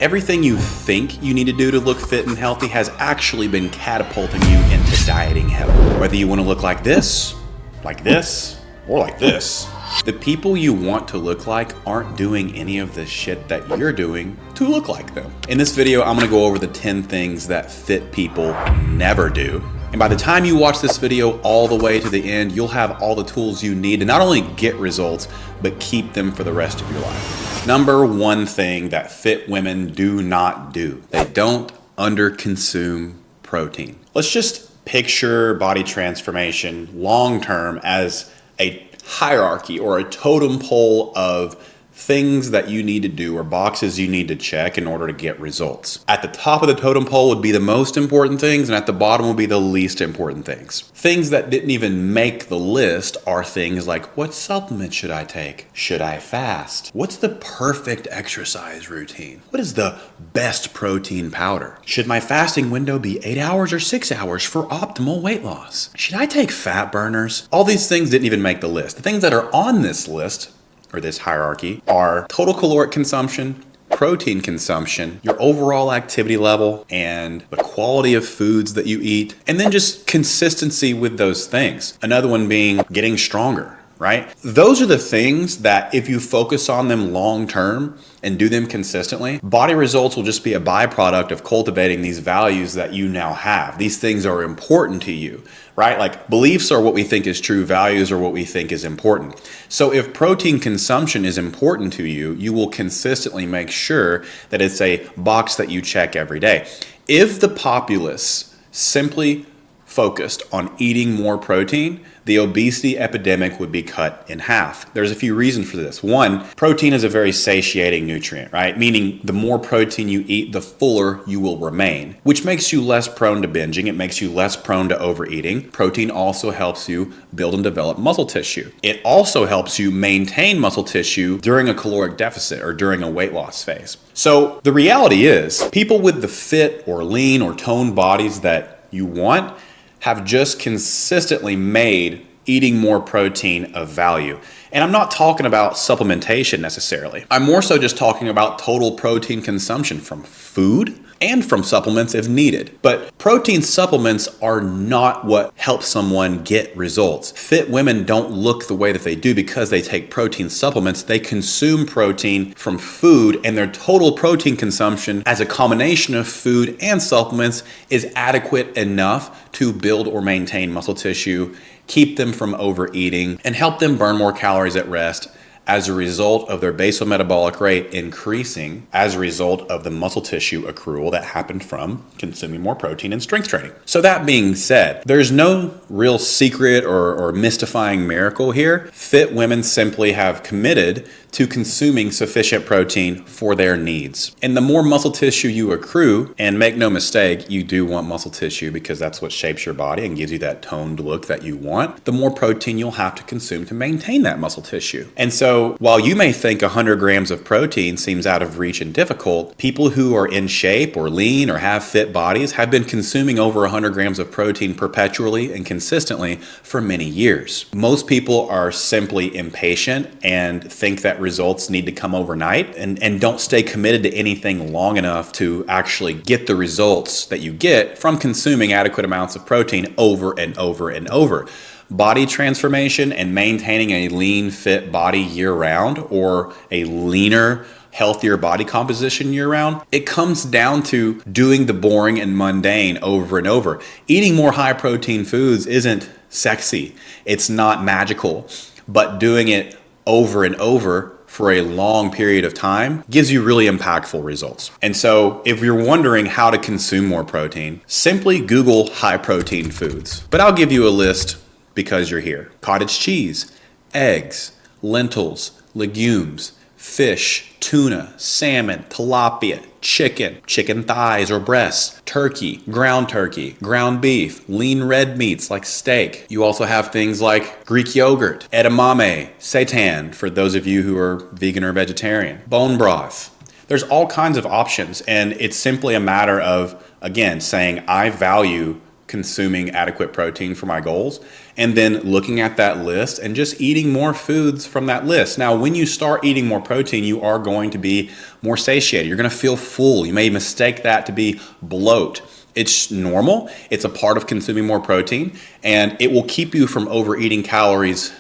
Everything you think you need to do to look fit and healthy has actually been catapulting you into dieting hell. Whether you want to look like this, or like this. The people you want to look like aren't doing any of the shit that you're doing to look like them. In this video, I'm gonna go over the 10 things that fit people never do. And by the time you watch this video all the way to the end, you'll have all the tools you need to not only get results, but keep them for the rest of your life. Number one thing that fit women do not do. They don't underconsume protein. Let's just picture body transformation long-term as a hierarchy or a totem pole of things that you need to do or boxes you need to check in order to get results. At the top of the totem pole would be the most important things, and at the bottom would be the least important things. Things that didn't even make the list are things like, what supplement should I take? Should I fast? What's the perfect exercise routine? What is the best protein powder? Should my fasting window be 8 hours or 6 hours for optimal weight loss? Should I take fat burners? All these things didn't even make the list. The things that are on this list or this hierarchy are total caloric consumption, protein consumption, your overall activity level, and the quality of foods that you eat, and then just consistency with those things. Another one being getting stronger, right? Those are the things that if you focus on them long term and do them consistently, body results will just be a byproduct of cultivating these values that you now have. These things are important to you, right? Like beliefs are what we think is true, values are what we think is important. So if protein consumption is important to you, you will consistently make sure that it's a box that you check every day. If the populace simply focused on eating more protein, the obesity epidemic would be cut in half. There's a few reasons for this. One, protein is a very satiating nutrient, right? Meaning the more protein you eat, the fuller you will remain, which makes you less prone to binging. It makes you less prone to overeating. Protein also helps you build and develop muscle tissue. It also helps you maintain muscle tissue during a caloric deficit or during a weight loss phase. So the reality is, people with the fit or lean or toned bodies that you want have just consistently made eating more protein of value. And I'm not talking about supplementation necessarily. I'm more so just talking about total protein consumption from food and from supplements if needed. But protein supplements are not what helps someone get results. Fit women don't look the way that they do because they take protein supplements. They consume protein from food, and their total protein consumption as a combination of food and supplements is adequate enough to build or maintain muscle tissue, keep them from overeating, and help them burn more calories at rest as a result of their basal metabolic rate increasing as a result of the muscle tissue accrual that happened from consuming more protein and strength training. So that being said, there's no real secret or mystifying miracle here. Fit women simply have committed to consuming sufficient protein for their needs. And the more muscle tissue you accrue, and make no mistake, you do want muscle tissue because that's what shapes your body and gives you that toned look that you want, the more protein you'll have to consume to maintain that muscle tissue. And so while you may think 100 grams of protein seems out of reach and difficult, people who are in shape or lean or have fit bodies have been consuming over 100 grams of protein perpetually and consistently for many years. Most people are simply impatient and think that results need to come overnight and don't stay committed to anything long enough to actually get the results that you get from consuming adequate amounts of protein over and over and over. Body transformation and maintaining a lean, fit body year-round, or a leaner, healthier body composition year-round, it comes down to doing the boring and mundane over and over. Eating more high-protein foods isn't sexy. It's not magical, but doing it over and over for a long period of time gives you really impactful results. And so if you're wondering how to consume more protein, simply Google high protein foods. But I'll give you a list because you're here. Cottage cheese, eggs, lentils, legumes, fish, tuna, salmon, tilapia, chicken thighs or breasts, turkey, ground beef, lean red meats like steak. You also have things like Greek yogurt, edamame, seitan for those of you who are vegan or vegetarian, bone broth. There's all kinds of options, and it's simply a matter of, again, saying I value consuming adequate protein for my goals, and then looking at that list and just eating more foods from that list. Now, when you start eating more protein, you are going to be more satiated. You're going to feel full. You may mistake that to be bloat. It's normal. It's a part of consuming more protein, and it will keep you from overeating calories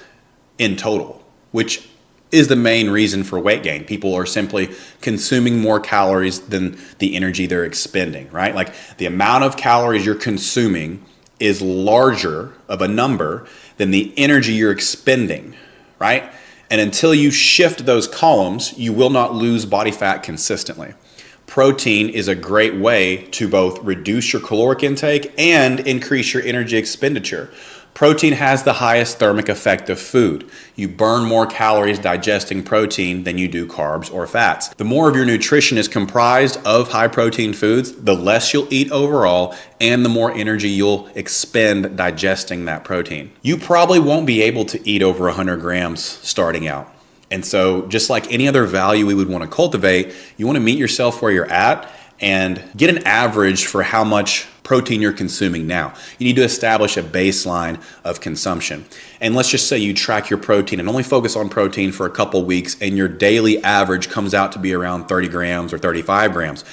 in total, which is the main reason for weight gain. People are simply consuming more calories than the energy they're expending, right? Like the amount of calories you're consuming is larger of a number than the energy you're expending, right? And until you shift those columns, you will not lose body fat consistently. Protein is a great way to both reduce your caloric intake and increase your energy expenditure. Protein has the highest thermic effect of food. You burn more calories digesting protein than you do carbs or fats. The more of your nutrition is comprised of high protein foods, the less you'll eat overall and the more energy you'll expend digesting that protein. You probably won't be able to eat over 100 grams starting out. And so just like any other value we would want to cultivate, you want to meet yourself where you're at and get an average for how much protein you're consuming now. You need to establish a baseline of consumption. And let's just say you track your protein and only focus on protein for a couple weeks and your daily average comes out to be around 30 grams or 35 grams.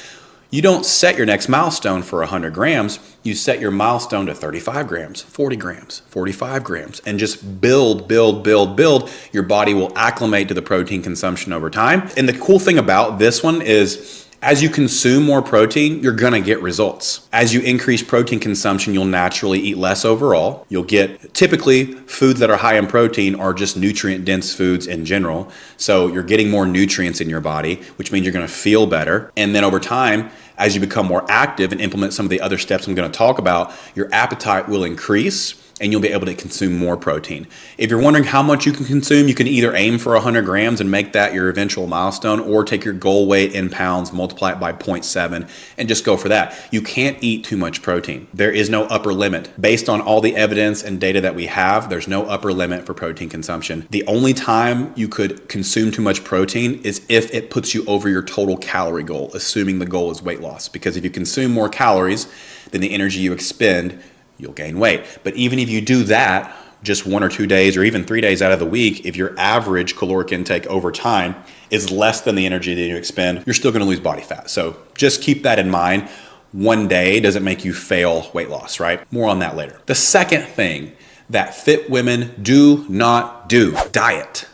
You don't set your next milestone for 100 grams. You set your milestone to 35 grams, 40 grams, 45 grams, and just build. Your body will acclimate to the protein consumption over time. And the cool thing about this one is as you consume more protein, you're gonna get results. As you increase protein consumption, you'll naturally eat less overall. You'll get, typically, foods that are high in protein are just nutrient-dense foods in general. So you're getting more nutrients in your body, which means you're gonna feel better. And then over time, as you become more active and implement some of the other steps I'm gonna talk about, your appetite will increase and you'll be able to consume more protein. If you're wondering how much you can consume, you can either aim for 100 grams and make that your eventual milestone, or take your goal weight in pounds, multiply it by 0.7, and just go for that. You can't eat too much protein. There is no upper limit. Based on all the evidence and data that we have, there's no upper limit for protein consumption. The only time you could consume too much protein is if it puts you over your total calorie goal, assuming the goal is weight loss. Because if you consume more calories than the energy you expend, you'll gain weight. But even if you do that just 1 or 2 days or even 3 days out of the week, if your average caloric intake over time is less than the energy that you expend, you're still going to lose body fat. So just keep that in mind. One day doesn't make you fail weight loss, right? More on that later. The second thing that fit women do not do, diet.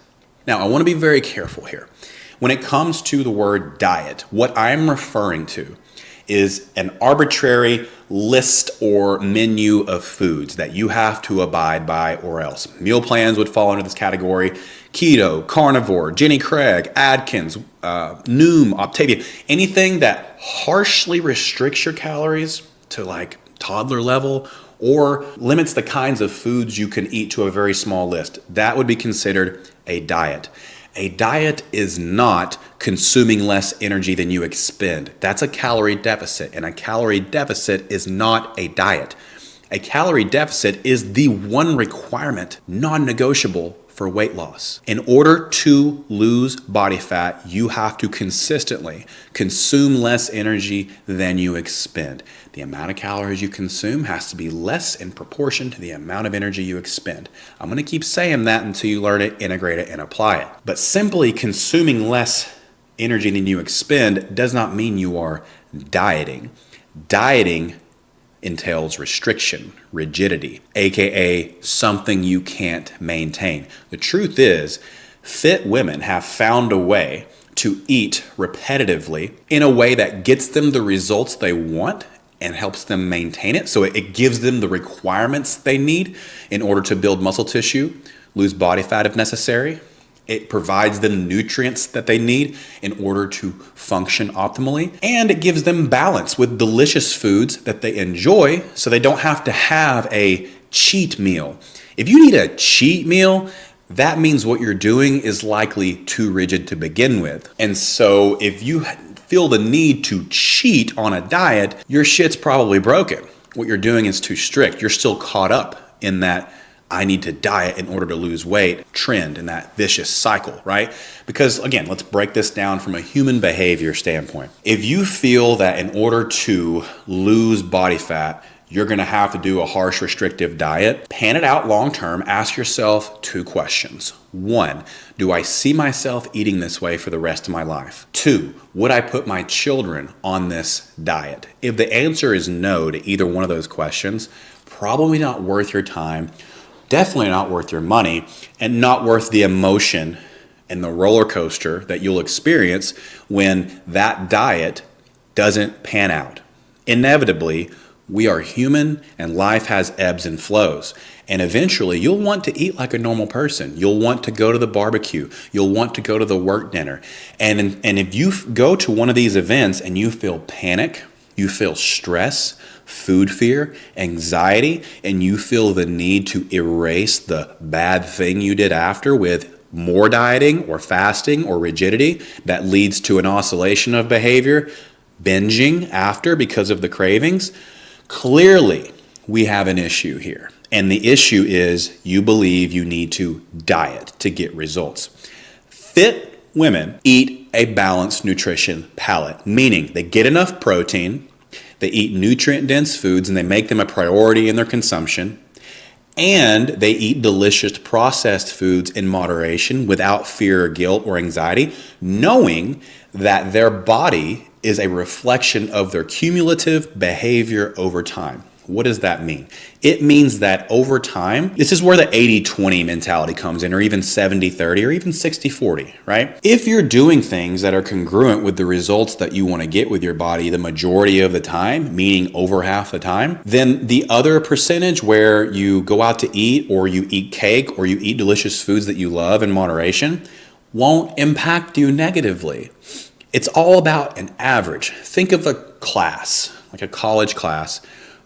Now, I want to be very careful here. When it comes to the word diet, what I'm referring to is an arbitrary list or menu of foods that you have to abide by or else. Meal plans would fall under this category. Keto, carnivore, Jenny Craig, Atkins, Noom, Optavia, anything that harshly restricts your calories to like toddler level or limits the kinds of foods you can eat to a very small list, that would be considered a diet. A diet is not consuming less energy than you expend. That's a calorie deficit, and a calorie deficit is not a diet. A calorie deficit is the one requirement, non-negotiable, for weight loss. In order to lose body fat, you have to consistently consume less energy than you expend. The amount of calories you consume has to be less in proportion to the amount of energy you expend. I'm going to keep saying that until you learn it, integrate it, and apply it. But simply consuming less energy than you expend does not mean you are dieting. Dieting entails restriction, rigidity, aka something you can't maintain. The truth is, fit women have found a way to eat repetitively in a way that gets them the results they want and helps them maintain it. So it gives them the requirements they need in order to build muscle tissue, lose body fat if necessary. It provides them nutrients that they need in order to function optimally. And it gives them balance with delicious foods that they enjoy so they don't have to have a cheat meal. If you need a cheat meal, that means what you're doing is likely too rigid to begin with. And so if you feel the need to cheat on a diet, your shit's probably broken. What you're doing is too strict. You're still caught up in that I need to diet in order to lose weight trend in that vicious cycle, right? Because again, let's break this down from a human behavior standpoint. If you feel that in order to lose body fat, you're going to have to do a harsh restrictive diet. Pan it out long term. Ask yourself 2 questions. 1, do I see myself eating this way for the rest of my life? 2, would I put my children on this diet? If the answer is no to either one of those questions, probably not worth your time, definitely not worth your money, and not worth the emotion and the roller coaster that you'll experience when that diet doesn't pan out. Inevitably, we are human and life has ebbs and flows. And eventually you'll want to eat like a normal person. You'll want to go to the barbecue. You'll want to go to the work dinner. And if you go to one of these events and you feel panic, you feel stress, food fear, anxiety, and you feel the need to erase the bad thing you did after with more dieting or fasting or rigidity that leads to an oscillation of behavior, binging after because of the cravings, clearly we have an issue here. And the issue is you believe you need to diet to get results. Fit women eat a balanced nutrition palette, meaning they get enough protein, they eat nutrient-dense foods, and they make them a priority in their consumption, and they eat delicious processed foods in moderation without fear or guilt or anxiety, knowing that their body is a reflection of their cumulative behavior over time. What does that mean? It means that over time, this is where the 80-20 mentality comes in, or even 70-30, or even 60-40, right? If you're doing things that are congruent with the results that you want to get with your body the majority of the time, meaning over half the time, then the other percentage where you go out to eat, or you eat cake, or you eat delicious foods that you love in moderation, won't impact you negatively. It's all about an average. Think of a class, like a college class,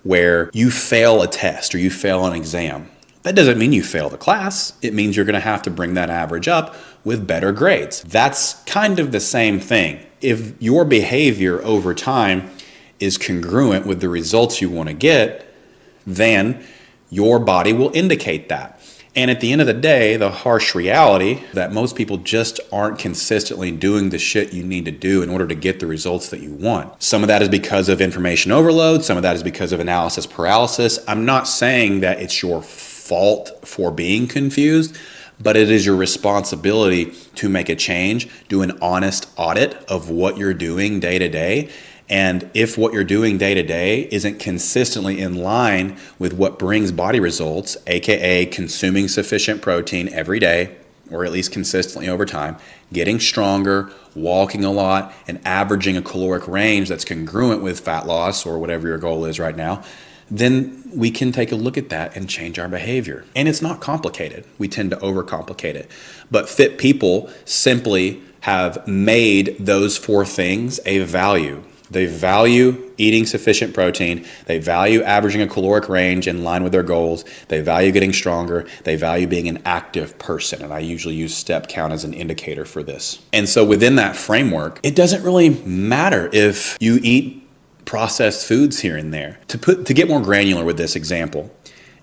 where you fail a test or you fail an exam. That doesn't mean you fail the class. It means you're going to have to bring that average up with better grades. That's kind of the same thing. If your behavior over time is congruent with the results you want to get, then your body will indicate that. And at the end of the day, the harsh reality that most people just aren't consistently doing the shit you need to do in order to get the results that you want. Some of that is because of information overload. Some of that is because of analysis paralysis. I'm not saying that it's your fault for being confused, but it is your responsibility to make a change, do an honest audit of what you're doing day to day. And if what you're doing day to day isn't consistently in line with what brings body results, aka consuming sufficient protein every day, or at least consistently over time, getting stronger, walking a lot, and averaging a caloric range that's congruent with fat loss or whatever your goal is right now, then we can take a look at that and change our behavior. And it's not complicated. We tend to overcomplicate it. But fit people simply have made those 4 things a value. They value eating sufficient protein. They value averaging a caloric range in line with their goals. They value getting stronger. They value being an active person. And I usually use step count as an indicator for this. And so within that framework, it doesn't really matter if you eat processed foods here and there. To get more granular with this example,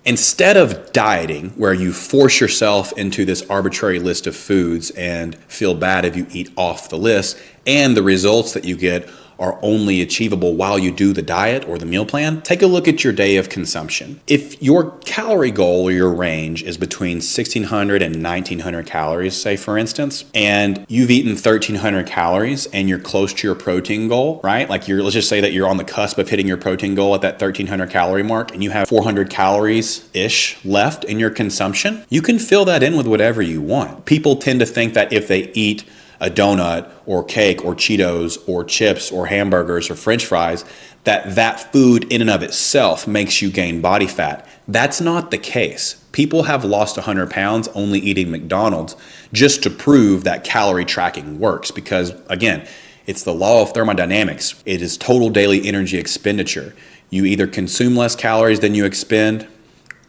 instead of dieting, where you force yourself into this arbitrary list of foods and feel bad if you eat off the list, and the results that you get are only achievable while you do the diet or the meal plan, take a look at your day of consumption. If your calorie goal or your range is between 1,600 and 1,900 calories, say for instance, and you've eaten 1,300 calories and you're close to your protein goal, right? Like let's just say that you're on the cusp of hitting your protein goal at that 1,300 calorie mark and you have 400 calories-ish left in your consumption, you can fill that in with whatever you want. People tend to think that if they eat a donut or cake or Cheetos or chips or hamburgers or French fries, that food in and of itself makes you gain body fat. That's not the case. People have lost 100 pounds only eating McDonald's just to prove that calorie tracking works because, again, it's the law of thermodynamics. It is total daily energy expenditure. You either consume less calories than you expend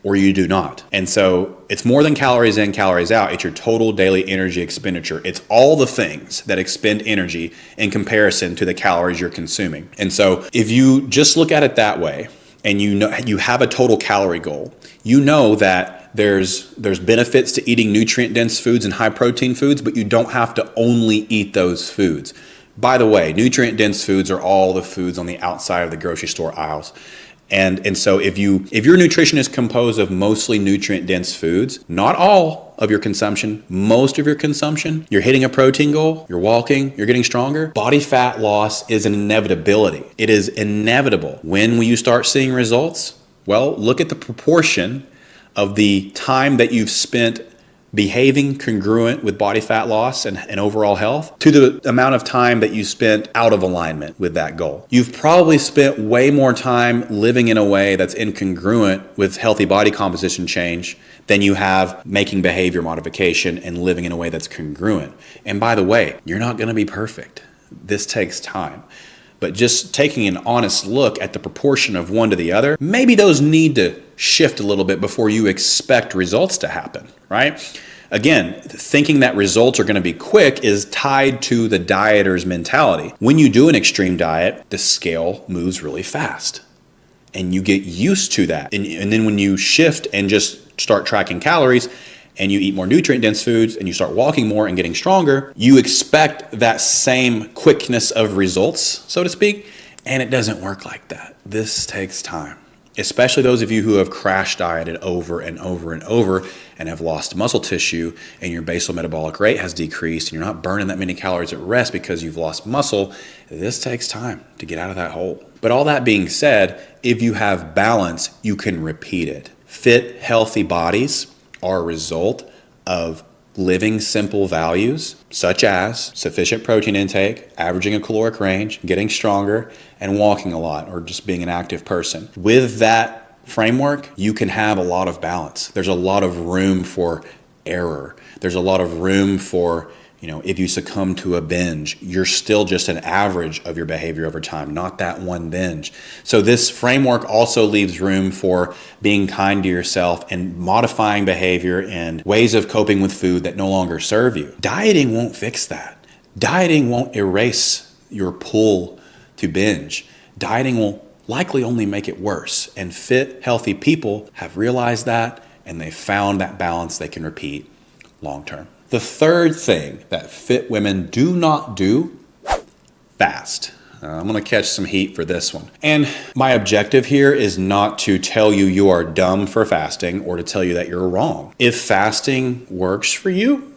or you do not. And so it's more than calories in, calories out. It's your total daily energy expenditure. It's all the things that expend energy in comparison to the calories you're consuming. And so if you just look at it that way and you know you have a total calorie goal, you know that there's benefits to eating nutrient-dense foods and high-protein foods, but you don't have to only eat those foods. By the way, nutrient-dense foods are all the foods on the outside of the grocery store aisles. And so if your nutrition is composed of mostly nutrient dense foods, not all of your consumption, most of your consumption, you're hitting a protein goal, you're walking, you're getting stronger, body fat loss is an inevitability. It is inevitable. When will you start seeing results? Well, look at the proportion of the time that you've spent behaving congruent with body fat loss and overall health to the amount of time that you spent out of alignment with that goal. You've probably spent way more time living in a way that's incongruent with healthy body composition change than you have making behavior modification and living in a way that's congruent. And by the way, you're not going to be perfect. This takes time. But just taking an honest look at the proportion of one to the other, maybe those need to shift a little bit before you expect results to happen, right? Again, thinking that results are going to be quick is tied to the dieter's mentality. When you do an extreme diet, the scale moves really fast and you get used to that. And then when you shift and just start tracking calories, and you eat more nutrient-dense foods, and you start walking more and getting stronger, you expect that same quickness of results, so to speak, and it doesn't work like that. This takes time, especially those of you who have crash dieted over and over and over and have lost muscle tissue, and your basal metabolic rate has decreased, and you're not burning that many calories at rest because you've lost muscle. This takes time to get out of that hole. But all that being said, if you have balance, you can repeat it. Fit, healthy bodies are a result of living simple values such as sufficient protein intake, averaging a caloric range, getting stronger, and walking a lot, or just being an active person. With that framework, you can have a lot of balance. There's a lot of room for error. There's a lot of room for, if you succumb to a binge, you're still just an average of your behavior over time, not that one binge. So this framework also leaves room for being kind to yourself and modifying behavior and ways of coping with food that no longer serve you. Dieting won't fix that. Dieting won't erase your pull to binge. Dieting will likely only make it worse. And fit, healthy people have realized that, and they found that balance they can repeat long term. The third thing that fit women do not do, fast. I'm going to catch some heat for this one. And my objective here is not to tell you you are dumb for fasting or to tell you that you're wrong. If fasting works for you,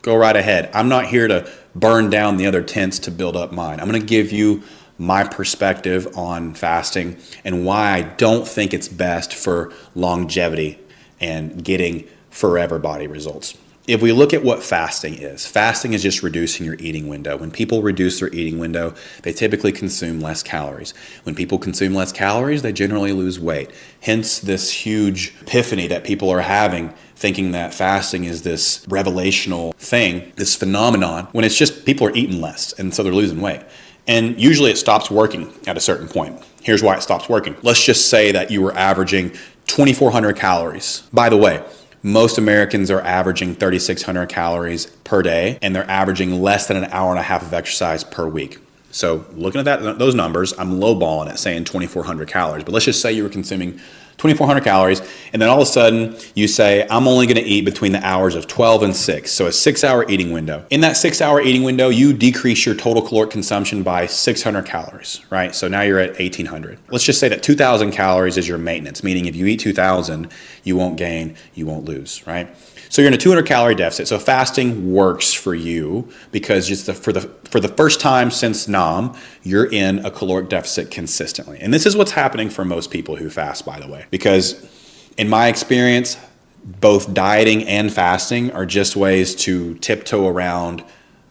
go right ahead. I'm not here to burn down the other tents to build up mine. I'm going to give you my perspective on fasting and why I don't think it's best for longevity and getting forever body results. If we look at what fasting is just reducing your eating window. When people reduce their eating window, they typically consume less calories. When people consume less calories, they generally lose weight. Hence this huge epiphany that people are having, thinking that fasting is this revelational thing, this phenomenon, when it's just people are eating less and so they're losing weight. And usually it stops working at a certain point. Here's why it stops working. Let's just say that you were averaging 2,400 calories. By the way, most Americans are averaging 3,600 calories per day, and they're averaging less than an hour and a half of exercise per week. So looking at those numbers, I'm lowballing it, saying 2,400 calories. But let's just say you were consuming 2,400 calories, and then all of a sudden you say, I'm only going to eat between the hours of 12 and 6, so a 6-hour eating window. In that 6-hour eating window, you decrease your total caloric consumption by 600 calories, right? So now you're at 1,800. Let's just say that 2,000 calories is your maintenance, meaning if you eat 2,000, you won't gain, you won't lose, right? So you're in a 200 calorie deficit. So fasting works for you because just for the first time since NAM, you're in a caloric deficit consistently. And this is what's happening for most people who fast, by the way, because in my experience, both dieting and fasting are just ways to tiptoe around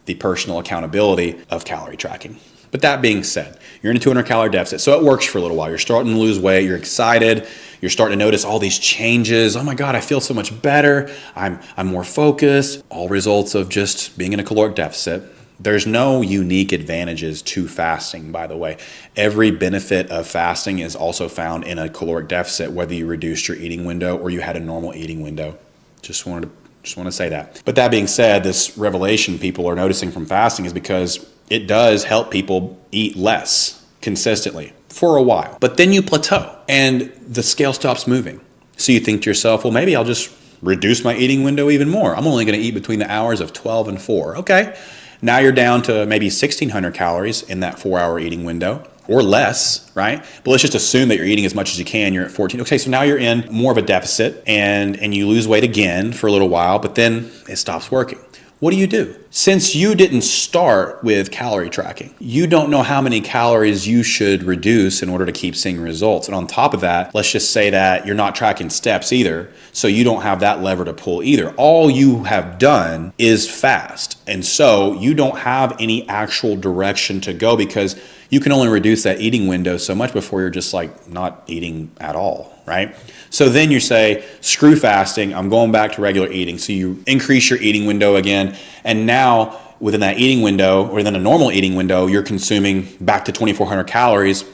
the personal accountability of calorie tracking. But that being said, you're in a 200 calorie deficit, so it works for a little while. You're starting to lose weight, you're excited, you're starting to notice all these changes. Oh my God, I feel so much better. I'm more focused. All results of just being in a caloric deficit. There's no unique advantages to fasting, by the way. Every benefit of fasting is also found in a caloric deficit, whether you reduced your eating window or you had a normal eating window. Just want to say that. But that being said, this revelation people are noticing from fasting is because it does help people eat less consistently for a while. But then you plateau and the scale stops moving. So you think to yourself, well, maybe I'll just reduce my eating window even more. I'm only going to eat between the hours of 12 and 4. Okay. Now you're down to maybe 1,600 calories in that 4-hour eating window. or less, right? But let's just assume that you're eating as much as you can. You're at 14. Okay, so now you're in more of a deficit and you lose weight again for a little while, but then it stops working. What do you do? Since you didn't start with calorie tracking, you don't know how many calories you should reduce in order to keep seeing results. And on top of that, let's just say that you're not tracking steps either, so you don't have that lever to pull either. All you have done is fast. And so you don't have any actual direction to go because you can only reduce that eating window so much before you're just like not eating at all, right? So then you say, screw fasting, I'm going back to regular eating. So you increase your eating window again. And now within that eating window, or within a normal eating window, you're consuming back to 2,400 calories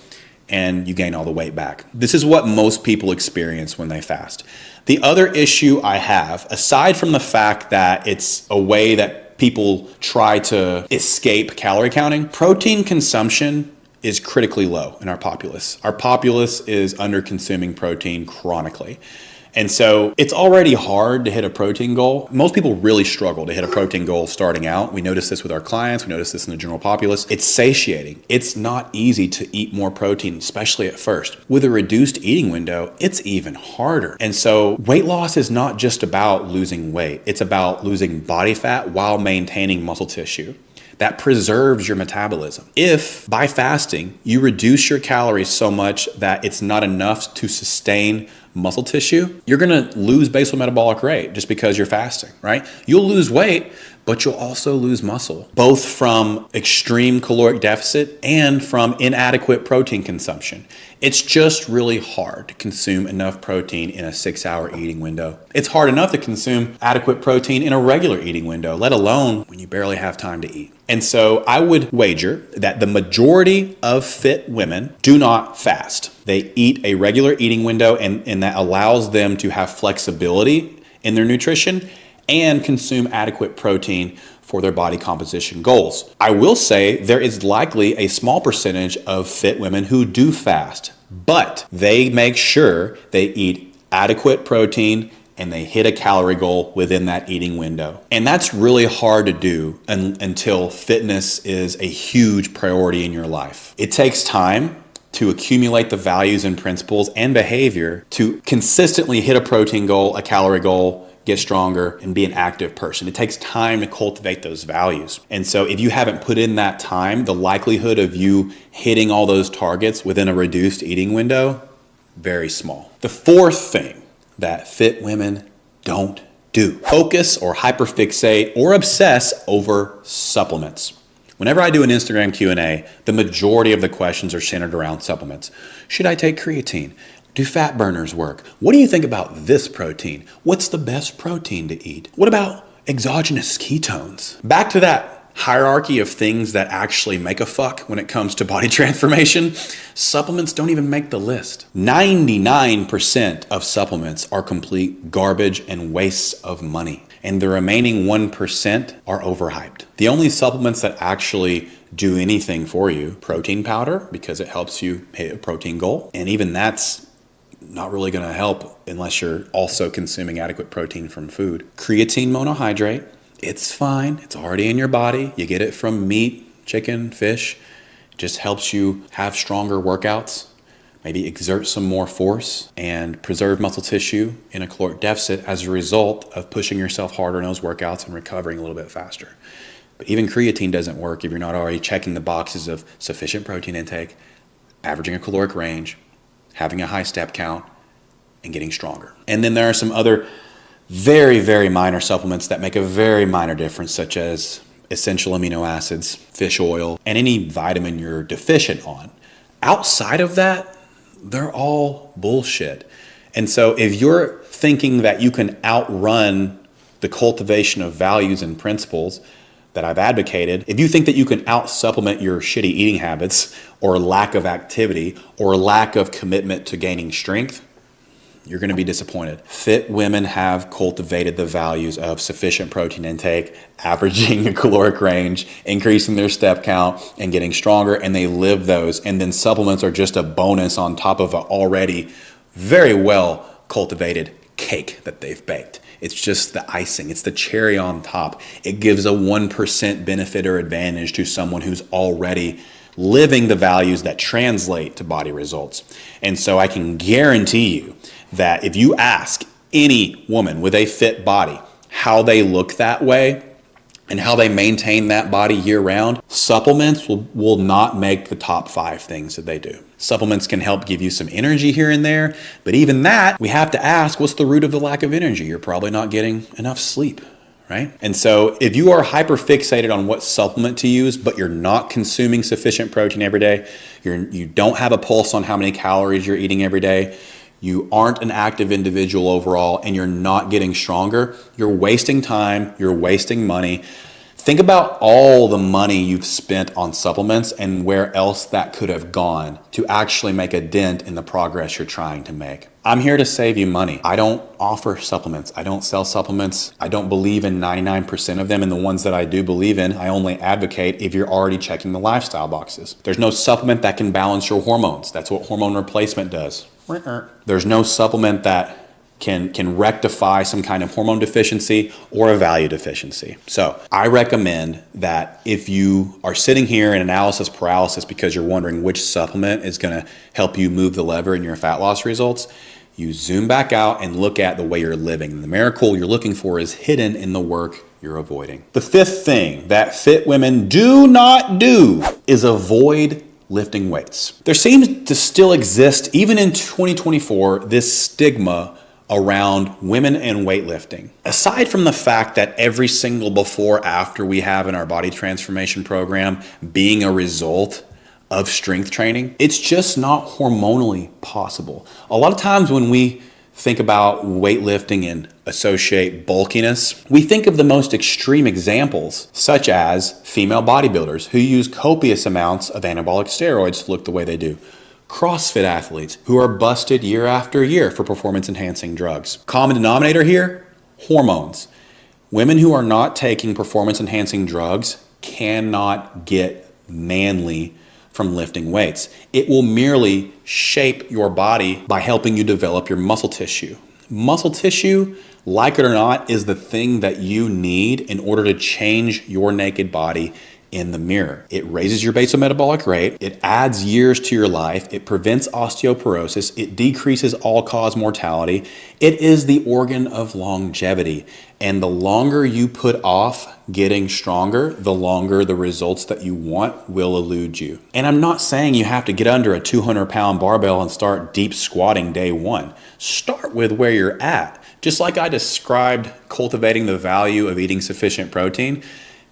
and you gain all the weight back. This is what most people experience when they fast. The other issue I have, aside from the fact that it's a way that people try to escape calorie counting, protein consumption is critically low in our populace. Our populace is under consuming protein chronically. And so it's already hard to hit a protein goal. Most people really struggle to hit a protein goal starting out. We notice this with our clients. We notice this in the general populace. It's satiating. It's not easy to eat more protein, especially at first. With a reduced eating window, it's even harder. And so weight loss is not just about losing weight. It's about losing body fat while maintaining muscle tissue. That preserves your metabolism. If by fasting, you reduce your calories so much that it's not enough to sustain muscle tissue, you're gonna lose basal metabolic rate just because you're fasting, right? You'll lose weight, but you'll also lose muscle, both from extreme caloric deficit and from inadequate protein consumption. It's just really hard to consume enough protein in a 6-hour eating window. It's hard enough to consume adequate protein in a regular eating window, let alone when you barely have time to eat. And so I would wager that the majority of fit women do not fast. They eat a regular eating window and that allows them to have flexibility in their nutrition and consume adequate protein for their body composition goals. I will say there is likely a small percentage of fit women who do fast, but they make sure they eat adequate protein and they hit a calorie goal within that eating window. And that's really hard to do until fitness is a huge priority in your life. It takes time to accumulate the values and principles and behavior to consistently hit a protein goal, a calorie goal, get stronger, and be an active person. It takes time to cultivate those values. And so if you haven't put in that time, the likelihood of you hitting all those targets within a reduced eating window, very small. The fourth thing that fit women don't do: focus or hyperfixate or obsess over supplements. Whenever I do an Instagram Q&A, the majority of the questions are centered around supplements. Should I take creatine? Do fat burners work? What do you think about this protein? What's the best protein to eat? What about exogenous ketones? Back to that hierarchy of things that actually make a fuck when it comes to body transformation, supplements don't even make the list. 99% of supplements are complete garbage and wastes of money, and the remaining 1% are overhyped. The only supplements that actually do anything for you, protein powder, because it helps you hit a protein goal, and even that's not really going to help unless you're also consuming adequate protein from food. Creatine monohydrate, it's fine. It's already in your body. You get it from meat, chicken, fish. It just helps you have stronger workouts, maybe exert some more force and preserve muscle tissue in a caloric deficit as a result of pushing yourself harder in those workouts and recovering a little bit faster. But even creatine doesn't work if you're not already checking the boxes of sufficient protein intake, averaging a caloric range, having a high step count, and getting stronger. And then there are some other very, very minor supplements that make a very minor difference, such as essential amino acids, fish oil, and any vitamin you're deficient on. Outside of that, they're all bullshit. And so if you're thinking that you can outrun the cultivation of values and principles that I've advocated, if you think that you can out-supplement your shitty eating habits or lack of activity or lack of commitment to gaining strength, you're going to be disappointed. Fit women have cultivated the values of sufficient protein intake, averaging a caloric range, increasing their step count, and getting stronger, and they live those. And then supplements are just a bonus on top of an already very well cultivated cake that they've baked. It's just the icing. It's the cherry on top. It gives a 1% benefit or advantage to someone who's already living the values that translate to body results. And so I can guarantee you that if you ask any woman with a fit body how they look that way and how they maintain that body year round, supplements will not make the top 5 things that they do. Supplements can help give you some energy here and there, but even that, we have to ask, what's the root of the lack of energy? You're probably not getting enough sleep, right? And so if you are hyper fixated on what supplement to use, but you're not consuming sufficient protein every day, you don't have a pulse on how many calories you're eating every day, you aren't an active individual overall, and you're not getting stronger, you're wasting time, you're wasting money. Think about all the money you've spent on supplements and where else that could have gone to actually make a dent in the progress you're trying to make. I'm here to save you money. I don't offer supplements. I don't sell supplements. I don't believe in 99% of them, and the ones that I do believe in, I only advocate if you're already checking the lifestyle boxes. There's no supplement that can balance your hormones. That's what hormone replacement does. There's no supplement that can rectify some kind of hormone deficiency or a value deficiency. So I recommend that if you are sitting here in analysis paralysis because you're wondering which supplement is going to help you move the lever in your fat loss results, you zoom back out and look at the way you're living. The miracle you're looking for is hidden in the work you're avoiding. The 5th thing that fit women do not do is avoid lifting weights. There seems to still exist, even in 2024, this stigma around women and weightlifting. Aside from the fact that every single before after we have in our body transformation program being a result of strength training, it's just not hormonally possible. A lot of times when we think about weightlifting and associate bulkiness, we think of the most extreme examples, such as female bodybuilders who use copious amounts of anabolic steroids to look the way they do. CrossFit athletes who are busted year after year for performance-enhancing drugs. Common denominator here, hormones. Women who are not taking performance-enhancing drugs cannot get manly from lifting weights. It will merely shape your body by helping you develop your muscle tissue. Muscle tissue, like it or not, is the thing that you need in order to change your naked body in the mirror. It raises your basal metabolic rate, it adds years to your life, it prevents osteoporosis, it decreases all-cause mortality, it is the organ of longevity. And the longer you put off getting stronger, the longer the results that you want will elude you. And I'm not saying you have to get under a 200-pound barbell and start deep squatting day one. Start with where you're at. Just like I described cultivating the value of eating sufficient protein,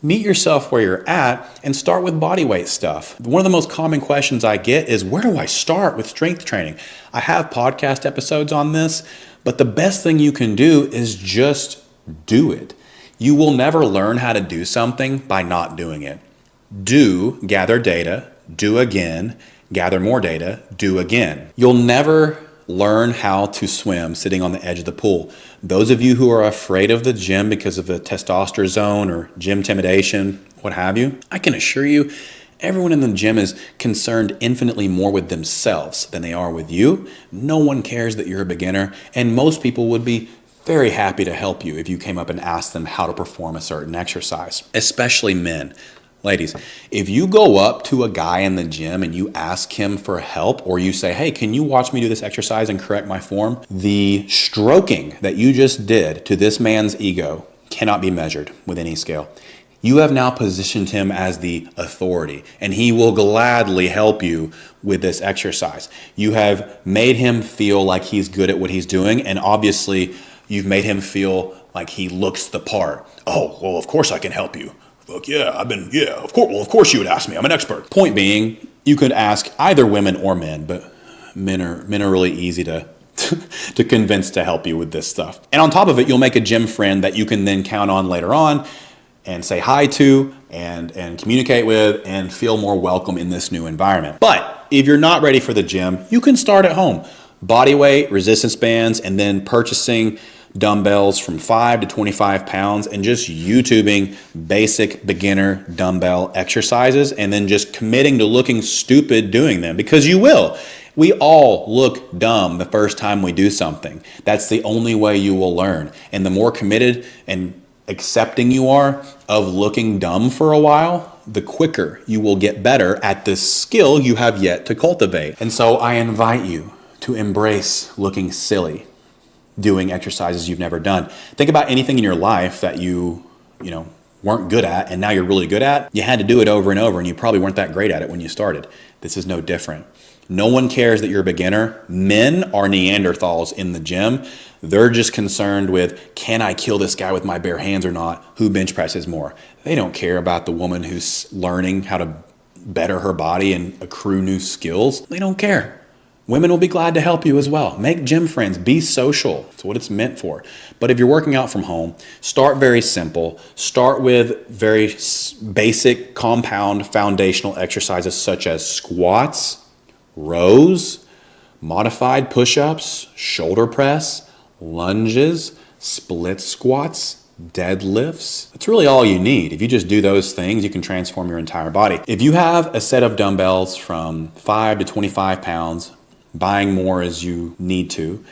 meet yourself where you're at and start with body weight stuff. One of the most common questions I get is, where do I start with strength training? I have podcast episodes on this, but the best thing you can do is just do it. You will never learn how to do something by not doing it. Do, gather data, do again, gather more data, do again. You'll never learn how to swim sitting on the edge of the pool. Those of you who are afraid of the gym because of the testosterone or gym intimidation, what have you, I can assure you, everyone in the gym is concerned infinitely more with themselves than they are with you. No one cares that you're a beginner, and most people would be very happy to help you if you came up and asked them how to perform a certain exercise, especially men. Ladies, if you go up to a guy in the gym and you ask him for help, or you say, hey, can you watch me do this exercise and correct my form? The stroking that you just did to this man's ego cannot be measured with any scale. You have now positioned him as the authority, and he will gladly help you with this exercise. You have made him feel like he's good at what he's doing, and obviously you've made him feel like he looks the part. Oh, well, of course I can help you. Look, of course. Well, of course you would ask me. I'm an expert. Point being, you could ask either women or men, but men are really easy to convince to help you with this stuff. And on top of it, you'll make a gym friend that you can then count on later on and say hi to and communicate with and feel more welcome in this new environment. But if you're not ready for the gym, you can start at home. Body weight, resistance bands, and then purchasing dumbbells from 5 to 25 pounds and just YouTubing basic beginner dumbbell exercises and then just committing to looking stupid doing them, because you will. We all look dumb the first time we do something. That's the only way you will learn. And the more committed and accepting you are of looking dumb for a while, the quicker you will get better at this skill you have yet to cultivate. And so I invite you to embrace looking silly, doing exercises you've never done. Think about anything in your life that you weren't good at and now you're really good at. You had to do it over and over and you probably weren't that great at it when you started. This is no different. No one cares that you're a beginner. Men are Neanderthals in the gym. They're just concerned with, can I kill this guy with my bare hands or not? Who bench presses more? They don't care about the woman who's learning how to better her body and accrue new skills. They don't care. Women will be glad to help you as well. Make gym friends. Be social. That's what it's meant for. But if you're working out from home, start very simple. Start with very basic, compound, foundational exercises such as squats, rows, modified push-ups, shoulder press, lunges, split squats, deadlifts. That's really all you need. If you just do those things, you can transform your entire body. If you have a set of dumbbells from 5 to 25 pounds, buying more as you need to,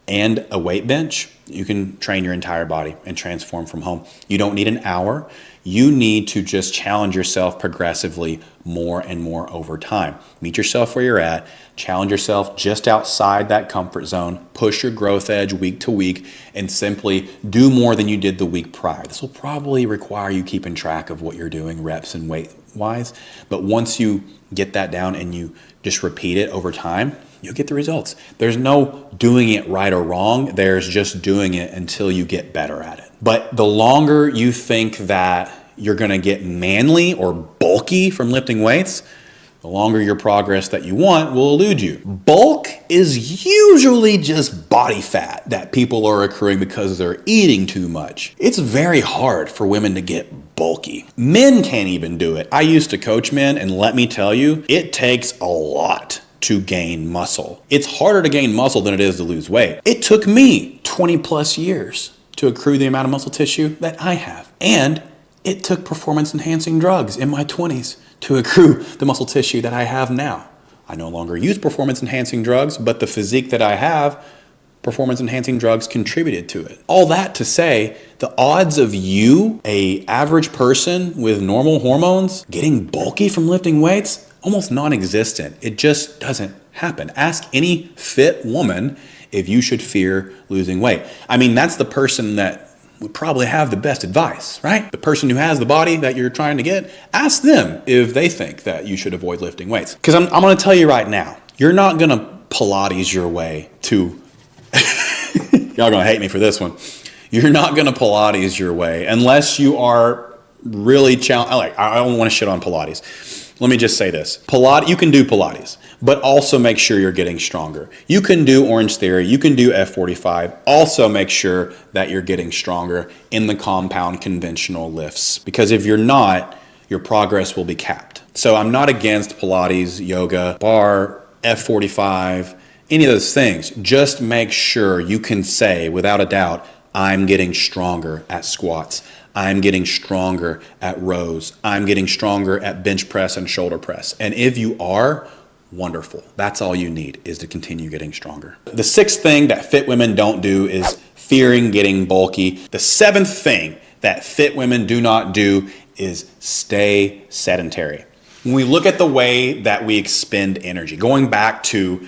and a weight bench, you can train your entire body and transform from home. You don't need an hour. You need to just challenge yourself progressively more and more over time. Meet yourself where you're at, challenge yourself just outside that comfort zone, push your growth edge week to week, and simply do more than you did the week prior. This will probably require you keeping track of what you're doing reps and weight wise, but once you get that down and you just repeat it over time, you'll get the results. There's no doing it right or wrong. There's just doing it until you get better at it. But the longer you think that you're going to get manly or bulky from lifting weights, the longer your progress that you want will elude you. Bulk is usually just body fat that people are accruing because they're eating too much. It's very hard for women to get bulky. Men can't even do it. I used to coach men, and let me tell you, it takes a lot to gain muscle. It's harder to gain muscle than it is to lose weight. It took me 20 plus years to accrue the amount of muscle tissue that I have. And it took performance enhancing drugs in my 20s to accrue the muscle tissue that I have now. I no longer use performance enhancing drugs, but the physique that I have, performance enhancing drugs contributed to it. All that to say, the odds of you, a average person with normal hormones, getting bulky from lifting weights, almost non-existent. It just doesn't happen. Ask any fit woman if you should fear losing weight. I mean, that's the person that would probably have the best advice, right? The person who has the body that you're trying to get, ask them if they think that you should avoid lifting weights. Because I'm going to tell you right now, you're not going to Pilates your way to, y'all going to hate me for this one. You're not going to Pilates your way unless you are really I don't want to shit on Pilates. Let me just say this. You can do Pilates, but also make sure you're getting stronger. You can do Orange Theory, you can do F45, also make sure that you're getting stronger in the compound conventional lifts. Because if you're not, your progress will be capped. So I'm not against Pilates, yoga, bar, F45, any of those things. Just make sure you can say without a doubt, I'm getting stronger at squats. I'm getting stronger at rows. I'm getting stronger at bench press and shoulder press. And if you are, wonderful. That's all you need, is to continue getting stronger. The sixth thing that fit women don't do is fearing getting bulky. The seventh thing that fit women do not do is stay sedentary. When we look at the way that we expend energy, going back to,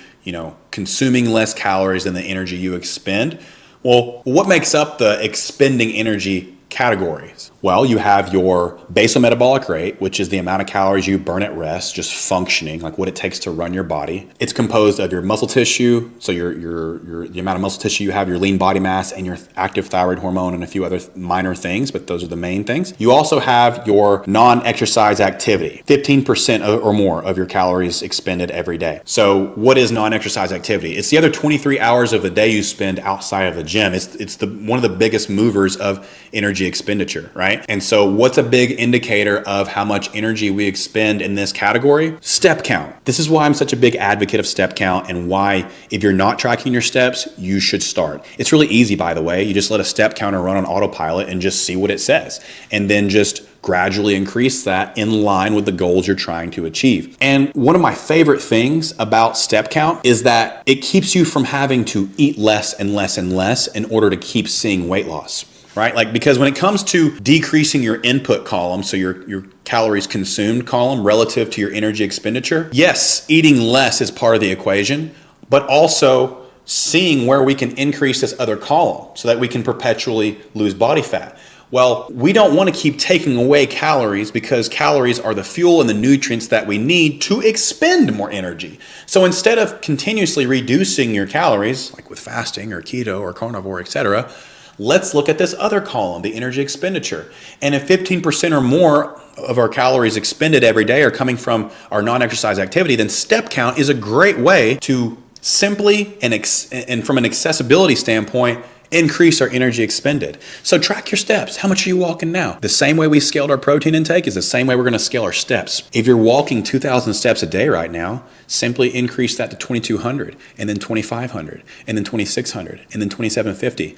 consuming less calories than the energy you expend, well, what makes up the expending energy categories? Well, you have your basal metabolic rate, which is the amount of calories you burn at rest, just functioning, like what it takes to run your body. It's composed of your muscle tissue, so the amount of muscle tissue you have, your lean body mass, and your active thyroid hormone, and a few other minor things, but those are the main things. You also have your non-exercise activity, 15% or more of your calories expended every day. So what is non-exercise activity? It's the other 23 hours of the day you spend outside of the gym. It's one of the biggest movers of energy expenditure, right? And so what's a big indicator of how much energy we expend in this category? Step count. This is why I'm such a big advocate of step count, and why if you're not tracking your steps, you should start. It's really easy, by the way. You just let a step counter run on autopilot and just see what it says. And then just gradually increase that in line with the goals you're trying to achieve. And one of my favorite things about step count is that it keeps you from having to eat less and less and less in order to keep seeing weight loss. right? Like, because when it comes to decreasing your input column, so your calories consumed column relative to your energy expenditure, yes, eating less is part of the equation, but also seeing where we can increase this other column so that we can perpetually lose body fat. Well, we don't want to keep taking away calories because calories are the fuel and the nutrients that we need to expend more energy. So instead of continuously reducing your calories, like with fasting or keto or carnivore, etc., let's look at this other column, the energy expenditure. And if 15% or more of our calories expended every day are coming from our non-exercise activity, then step count is a great way to simply and from an accessibility standpoint, increase our energy expended. So track your steps. How much are you walking now? The same way we scaled our protein intake is the same way we're going to scale our steps. If you're walking 2,000 steps a day right now, simply increase that to 2,200 and then 2,500 and then 2,600 and then 2,750.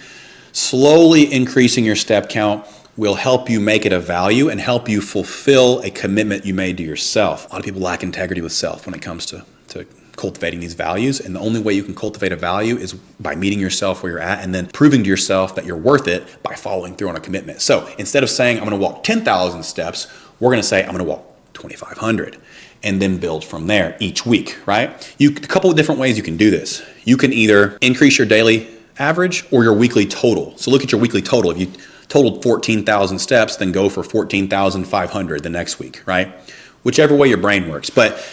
Slowly increasing your step count will help you make it a value and help you fulfill a commitment you made to yourself. A lot of people lack integrity with self when it comes to cultivating these values, and the only way you can cultivate a value is by meeting yourself where you're at and then proving to yourself that you're worth it by following through on a commitment. So instead of saying I'm going to walk 10,000 steps, we're going to say I'm going to walk 2,500 and then build from there each week, right? A couple of different ways you can do this. You can either increase your daily average or your weekly total. So look at your weekly total. If you totaled 14,000 steps, then go for 14,500 the next week, right? Whichever way your brain works. But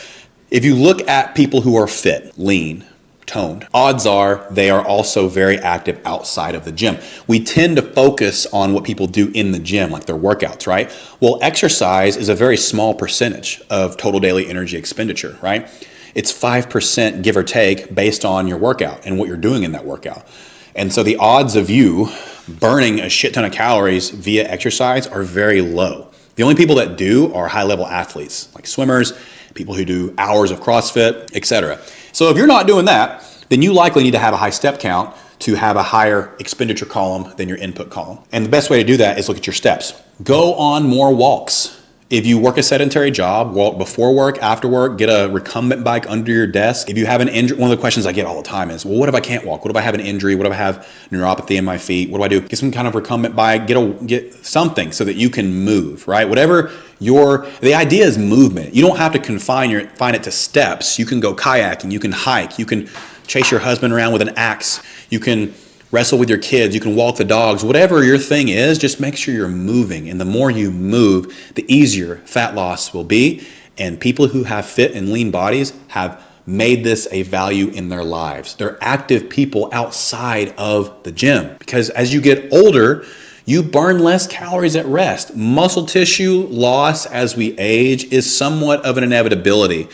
if you look at people who are fit, lean, toned, odds are they are also very active outside of the gym. We tend to focus on what people do in the gym, like their workouts, right? Well, exercise is a very small percentage of total daily energy expenditure, right? It's 5% give or take based on your workout and what you're doing in that workout. And so the odds of you burning a shit ton of calories via exercise are very low. The only people that do are high-level athletes, like swimmers, people who do hours of CrossFit, etc. So if you're not doing that, then you likely need to have a high step count to have a higher expenditure column than your input column. And the best way to do that is look at your steps. Go on more walks. If you work a sedentary job, walk before work, after work, get a recumbent bike under your desk. If you have an injury, one of the questions I get all the time is, well, what if I can't walk? What if I have an injury? What if I have neuropathy in my feet? What do I do? Get some kind of recumbent bike, get something so that you can move, right? Whatever the idea is movement. You don't have to confine it to steps. You can go kayaking, you can hike, you can chase your husband around with an axe, you can wrestle with your kids, you can walk the dogs, whatever your thing is, just make sure you're moving. And the more you move, the easier fat loss will be. And people who have fit and lean bodies have made this a value in their lives. They're active people outside of the gym because as you get older, you burn less calories at rest. Muscle tissue loss as we age is somewhat of an inevitability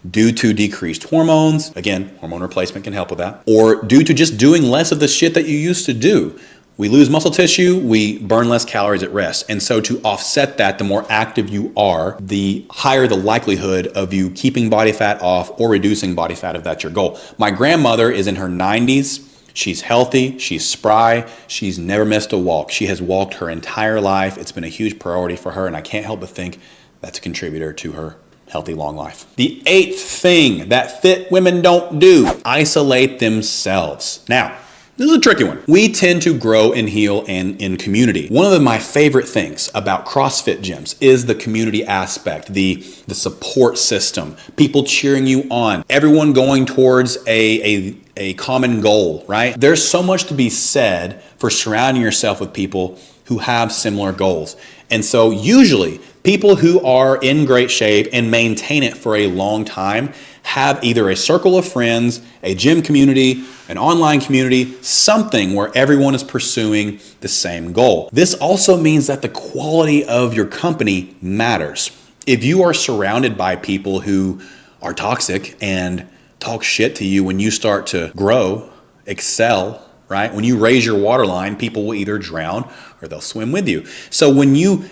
due to decreased hormones. Again, hormone replacement can help with that. Or due to just doing less of the shit that you used to do. We lose muscle tissue, we burn less calories at rest. And so to offset that, the more active you are, the higher the likelihood of you keeping body fat off or reducing body fat if that's your goal. My grandmother is in her 90s. She's healthy, she's spry, she's never missed a walk. She has walked her entire life. It's been a huge priority for her, and I can't help but think that's a contributor to her healthy, long life. The 8th thing that fit women don't do, isolate themselves. Now, this is a tricky one. We tend to grow and heal in community. One of my favorite things about CrossFit gyms is the community aspect, the support system, people cheering you on, everyone going towards a common goal, right? There's so much to be said for surrounding yourself with people who have similar goals. And so usually people who are in great shape and maintain it for a long time have either a circle of friends, a gym community, an online community, something where everyone is pursuing the same goal. This also means that the quality of your company matters. If you are surrounded by people who are toxic and talk shit to you when you start to grow, excel, right? When you raise your water line, people will either drown or they'll swim with you. So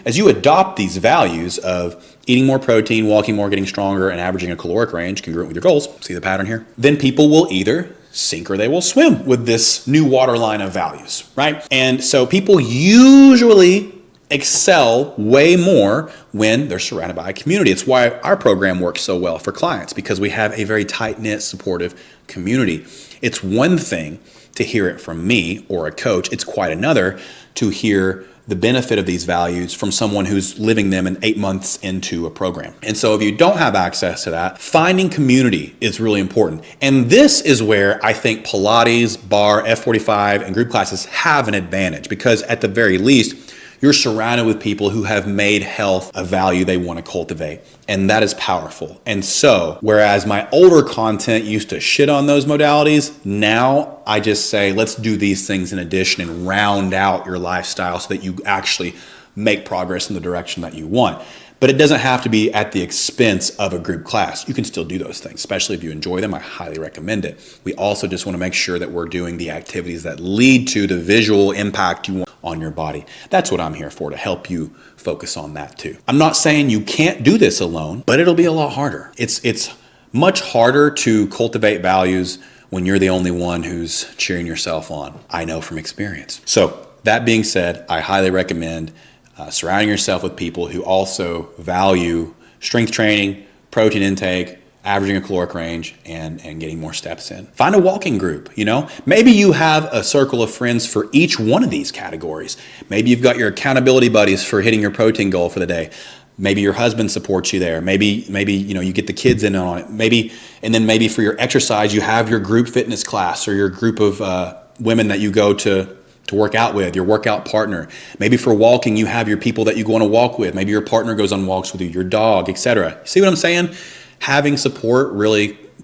as you adopt these values of eating more protein, walking more, getting stronger, and averaging a caloric range congruent with your goals, see the pattern here? Then people will either sink or they will swim with this new water line of values, right? And so people usually excel way more when they're surrounded by a community. It's why our program works so well for clients, because we have a very tight-knit, supportive community. It's one thing to hear it from me or a coach. It's quite another to hear the benefit of these values from someone who's living them in 8 months into a program. And so if you don't have access to that, finding community is really important. And this is where I think Pilates, barre, F45, and group classes have an advantage, because at the very least, you're surrounded with people who have made health a value they want to cultivate. And that is powerful. And so, whereas my older content used to shit on those modalities, now I just say, let's do these things in addition and round out your lifestyle so that you actually make progress in the direction that you want. But it doesn't have to be at the expense of a group class. You can still do those things, especially if you enjoy them. I highly recommend it. We also just want to make sure that we're doing the activities that lead to the visual impact you want on your body. That's what I'm here for, to help you focus on that too. I'm not saying you can't do this alone, but it'll be a lot harder. It's much harder to cultivate values when you're the only one who's cheering yourself on. I know from experience. So that being said, I highly recommend surrounding yourself with people who also value strength training, protein intake, averaging a caloric range, and getting more steps in. Find a walking group, Maybe you have a circle of friends for each one of these categories. Maybe you've got your accountability buddies for hitting your protein goal for the day. Maybe your husband supports you there. Maybe you get the kids in on it. Maybe for your exercise, you have your group fitness class or your group of women that you go to work out with, your workout partner. Maybe for walking, you have your people that you go on a walk with. Maybe your partner goes on walks with you, your dog, etc. See what I'm saying? Having support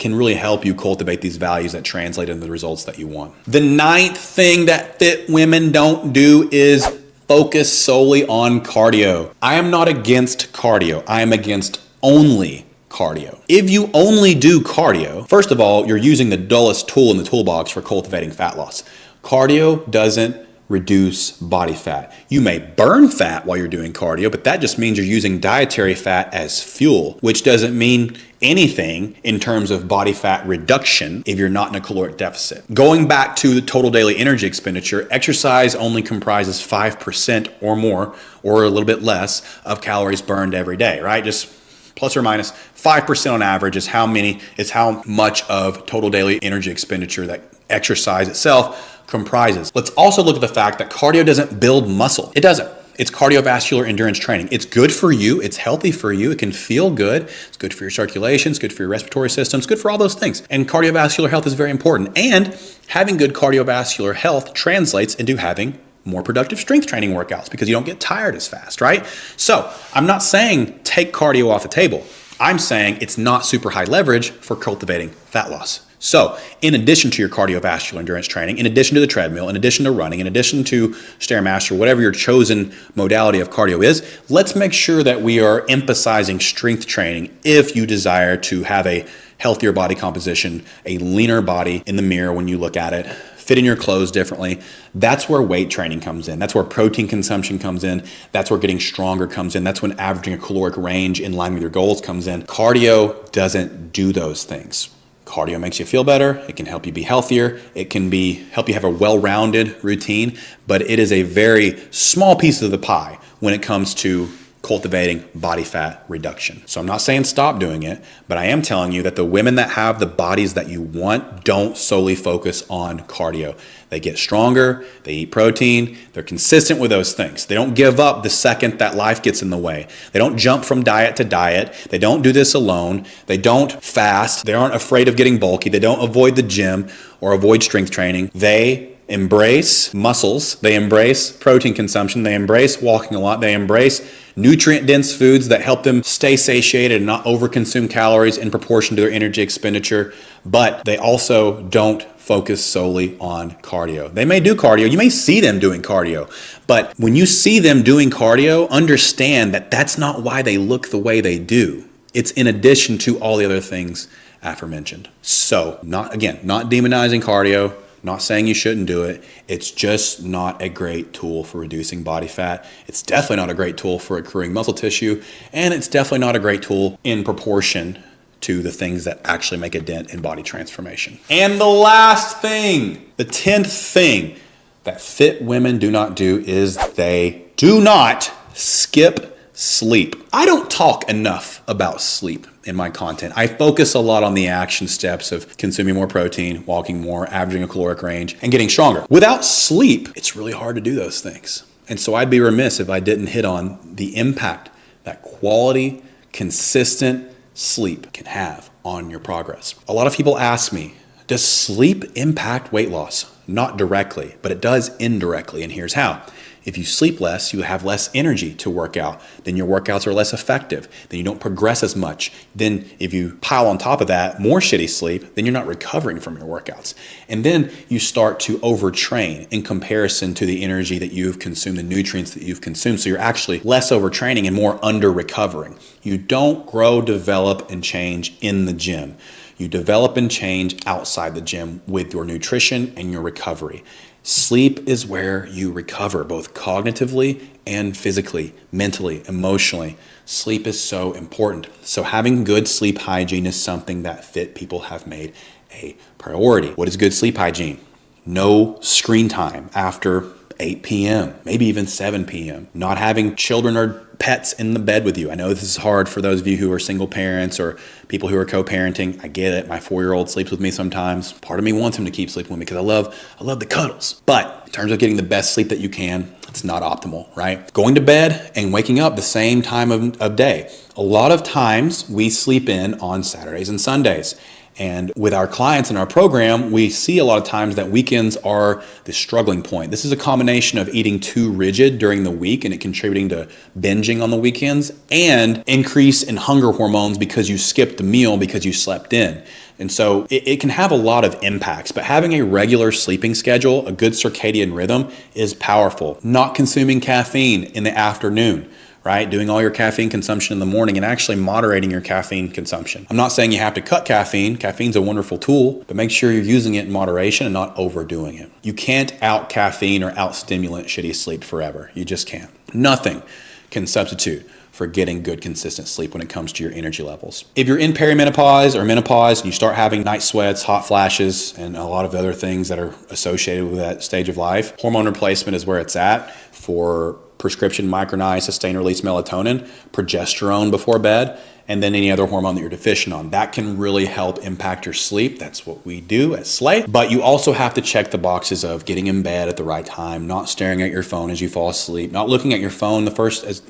can really help you cultivate these values that translate into the results that you want. The 9th thing that fit women don't do is focus solely on cardio. I am not against cardio. I am against only cardio. If you only do cardio, first of all, you're using the dullest tool in the toolbox for cultivating fat loss. Cardio doesn't reduce body fat. You may burn fat while you're doing cardio, but that just means you're using dietary fat as fuel, which doesn't mean anything in terms of body fat reduction if you're not in a caloric deficit. Going back to the total daily energy expenditure, exercise only comprises 5% or more, or a little bit less, of calories burned every day, right? Just plus or minus 5% on average is how much of total daily energy expenditure that exercise itself comprises. Let's also look at the fact that cardio doesn't build muscle. It doesn't. It's cardiovascular endurance training. It's good for you. It's healthy for you. It can feel good. It's good for your circulation. It's good for your respiratory system. It's good for all those things. And cardiovascular health is very important. And having good cardiovascular health translates into having more productive strength training workouts, because you don't get tired as fast, right? So I'm not saying take cardio off the table. I'm saying it's not super high leverage for cultivating fat loss. So in addition to your cardiovascular endurance training, in addition to the treadmill, in addition to running, in addition to Stairmaster, whatever your chosen modality of cardio is, let's make sure that we are emphasizing strength training if you desire to have a healthier body composition, a leaner body in the mirror when you look at it, fit in your clothes differently. That's where weight training comes in. That's where protein consumption comes in. That's where getting stronger comes in. That's when averaging a caloric range in line with your goals comes in. Cardio doesn't do those things. Cardio makes you feel better. It can help you be healthier. It can help you have a well-rounded routine, but it is a very small piece of the pie when it comes to cultivating body fat reduction. So I'm not saying stop doing it, but I am telling you that the women that have the bodies that you want don't solely focus on cardio. They get stronger, they eat protein, they're consistent with those things. They don't give up the second that life gets in the way. They don't jump from diet to diet. They don't do this alone. They don't fast. They aren't afraid of getting bulky. They don't avoid the gym or avoid strength training. They embrace muscles. They embrace protein consumption. They embrace walking a lot. They embrace nutrient-dense foods that help them stay satiated and not overconsume calories in proportion to their energy expenditure. But they also don't focus solely on cardio. They may do cardio. You may see them doing cardio. But when you see them doing cardio, understand that that's not why they look the way they do. It's in addition to all the other things aforementioned. So, not demonizing cardio. Not saying you shouldn't do it. It's just not a great tool for reducing body fat. It's definitely not a great tool for accruing muscle tissue. And it's definitely not a great tool in proportion to the things that actually make a dent in body transformation. And the last thing, the 10th thing that fit women do not do is they Do not skip sleep. I don't talk enough about sleep in my content. I focus a lot on the action steps of consuming more protein, walking more, averaging a caloric range, and getting stronger. Without sleep, it's really hard to do those things. And so I'd be remiss if I didn't hit on the impact that quality, consistent sleep can have on your progress. A lot of people ask me, does sleep impact weight loss? Not directly, but it does indirectly, and here's how. If you sleep less, you have less energy to work out. Then your workouts are less effective. Then you don't progress as much. Then if you pile on top of that more shitty sleep, then you're not recovering from your workouts. And then you start to overtrain in comparison to the energy that you've consumed, the nutrients that you've consumed. So you're actually less overtraining and more under recovering. You don't grow, develop, and change in the gym. You develop and change outside the gym with your nutrition and your recovery. Sleep is where you recover, both cognitively and physically, mentally, emotionally. Sleep is so important. So having good sleep hygiene is something that fit people have made a priority. What is good sleep hygiene? No screen time after 8 p.m., maybe even 7 p.m. Not having children or pets in the bed with you. I know this is hard for those of you who are single parents or people who are co-parenting. I get it. My 4-year-old sleeps with me sometimes. Part of me wants him to keep sleeping with me because I love the cuddles. But in terms of getting the best sleep that you can, it's not optimal, right? Going to bed and waking up the same time of day. A lot of times we sleep in on Saturdays and Sundays. And with our clients in our program, we see a lot of times that weekends are the struggling point. This is a combination of eating too rigid during the week and it contributing to binging on the weekends and increase in hunger hormones because you skipped the meal because you slept in. And so it can have a lot of impacts, but having a regular sleeping schedule, a good circadian rhythm is powerful. Not consuming caffeine in the afternoon, right? Doing all your caffeine consumption in the morning and actually moderating your caffeine consumption. I'm not saying you have to cut caffeine. Caffeine's a wonderful tool, but make sure you're using it in moderation and not overdoing it. You can't out caffeine or out stimulant shitty sleep forever. You just can't. Nothing can substitute for getting good, consistent sleep when it comes to your energy levels. If you're in perimenopause or menopause and you start having night sweats, hot flashes, and a lot of other things that are associated with that stage of life, hormone replacement is where it's at for prescription micronized sustained release melatonin, progesterone before bed, and then any other hormone that you're deficient on. That can really help impact your sleep. That's what we do at Slay. But you also have to check the boxes of getting in bed at the right time, not staring at your phone as you fall asleep, not looking at your phone as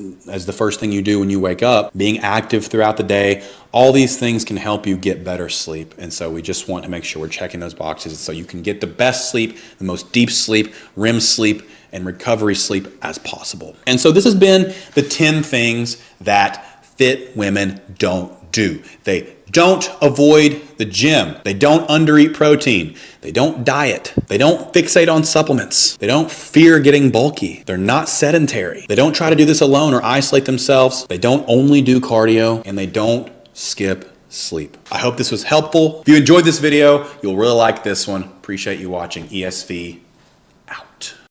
the first thing you do when you wake up, being active throughout the day. All these things can help you get better sleep. And so we just want to make sure we're checking those boxes so you can get the best sleep, the most deep sleep, REM sleep, and recovery sleep as possible. And so this has been the 10 things that fit women don't do. They don't avoid the gym. They don't undereat protein. They don't diet. They don't fixate on supplements. They don't fear getting bulky. They're not sedentary. They don't try to do this alone or isolate themselves. They don't only do cardio, and they don't skip sleep. I hope this was helpful. If you enjoyed this video, you'll really like this one. Appreciate you watching. ESV out.